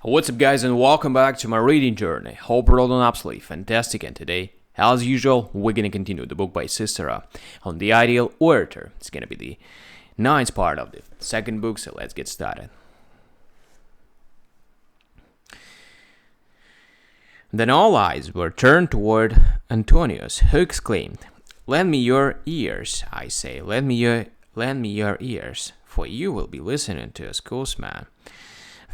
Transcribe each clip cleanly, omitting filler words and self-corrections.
What's up, guys, and welcome back to my reading journey. Hope you're all doing absolutely fantastic, and today, as usual, we're gonna continue the book by Cicero on the ideal orator. It's gonna be the ninth part of the second book, so let's get started. Then all eyes were turned toward Antonius, who exclaimed, "Lend me your ears, I say, lend me your ears, for you will be listening to a schoolsman,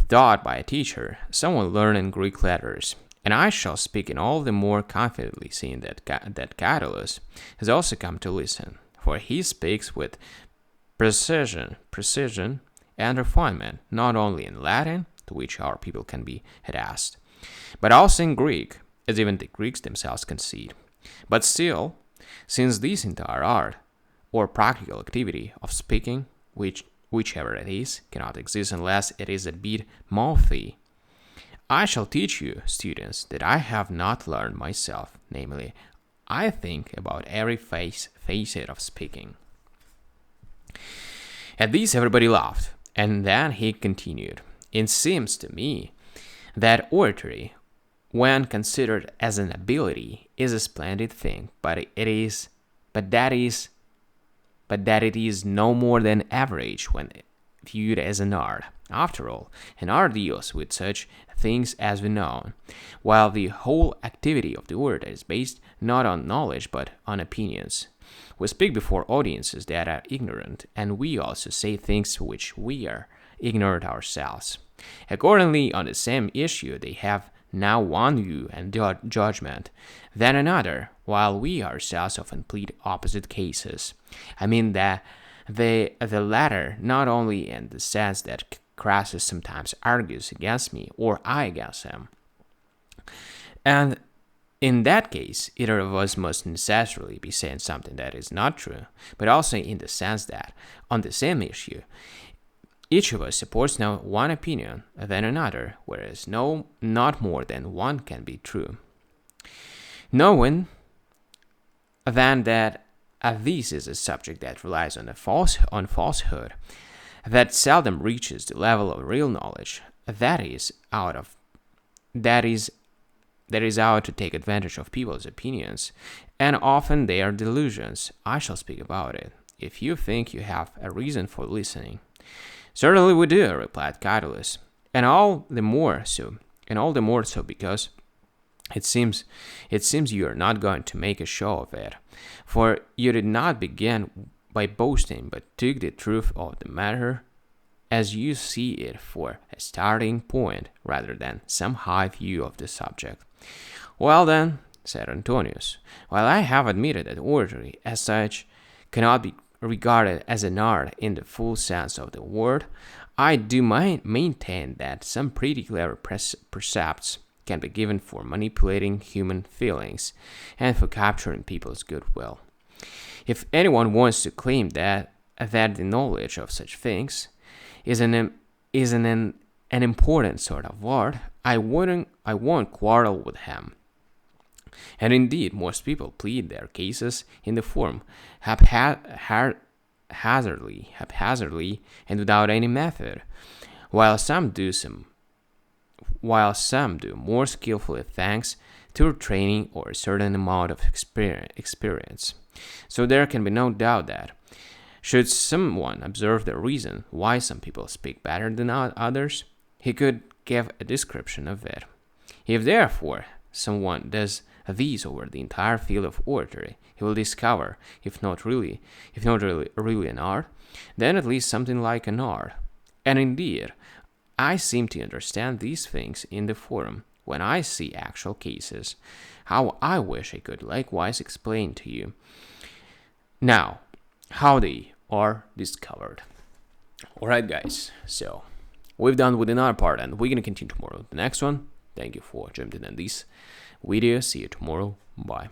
taught by a teacher, someone learning Greek letters. And I shall speak in all the more confidently, seeing that Catullus has also come to listen, for he speaks with precision, and refinement, not only in Latin, to which our people can be harassed, but also in Greek, as even the Greeks themselves concede. But still, since this entire art, or practical activity of speaking, whichever it is, cannot exist unless it is a bit mouthy, I shall teach you, students, that I have not learned myself, namely, I think about every facet of speaking." At this, everybody laughed, and then he continued, "It seems to me that oratory, when considered as an ability, is a splendid thing, but that it is no more than average when viewed as an art. After all, an art deals with such things as we know, while the whole activity of the orator is based not on knowledge but on opinions. We speak before audiences that are ignorant, and we also say things which we are ignorant ourselves. Accordingly, on the same issue, they have now one view and judgment, then another, while we ourselves often plead opposite cases. I mean that the latter not only in the sense that Crassus sometimes argues against me or I against him, and in that case either of us must necessarily be saying something that is not true, but also in the sense that on the same issue each of us supports now one opinion, then another, whereas not more than one can be true. Knowing then that this is a subject that relies on falsehood, that seldom reaches the level of real knowledge, that is out to take advantage of people's opinions, and often they are delusions, I shall speak about it, if you think you have a reason for listening." "Certainly we do," replied Catullus, and all the more so because it seems you are not going to make a show of it, for you did not begin by boasting, but took the truth of the matter as you see it for a starting point, rather than some high view of the subject. "Well then," said Antonius, "while I have admitted that oratory as such cannot be regarded as an art in the full sense of the word, I do maintain that some pretty clever precepts can be given for manipulating human feelings and for capturing people's goodwill. If anyone wants to claim that the knowledge of such things is an important sort of art, I won't quarrel with him. And indeed, most people plead their cases in the form haphazardly, and without any method, while some do more skillfully thanks to training or a certain amount of experience. So there can be no doubt that, should someone observe the reason why some people speak better than others, he could give a description of it. If therefore someone does these over the entire field of oratory, he will discover, if not really an art, then at least something like an art. And indeed, I seem to understand these things in the form when I see actual cases. How I wish I could likewise explain to you now how they are discovered." Alright, guys, so we've done with another part, and we're gonna continue tomorrow with the next one. Thank you for joining in this video. See you tomorrow. Bye.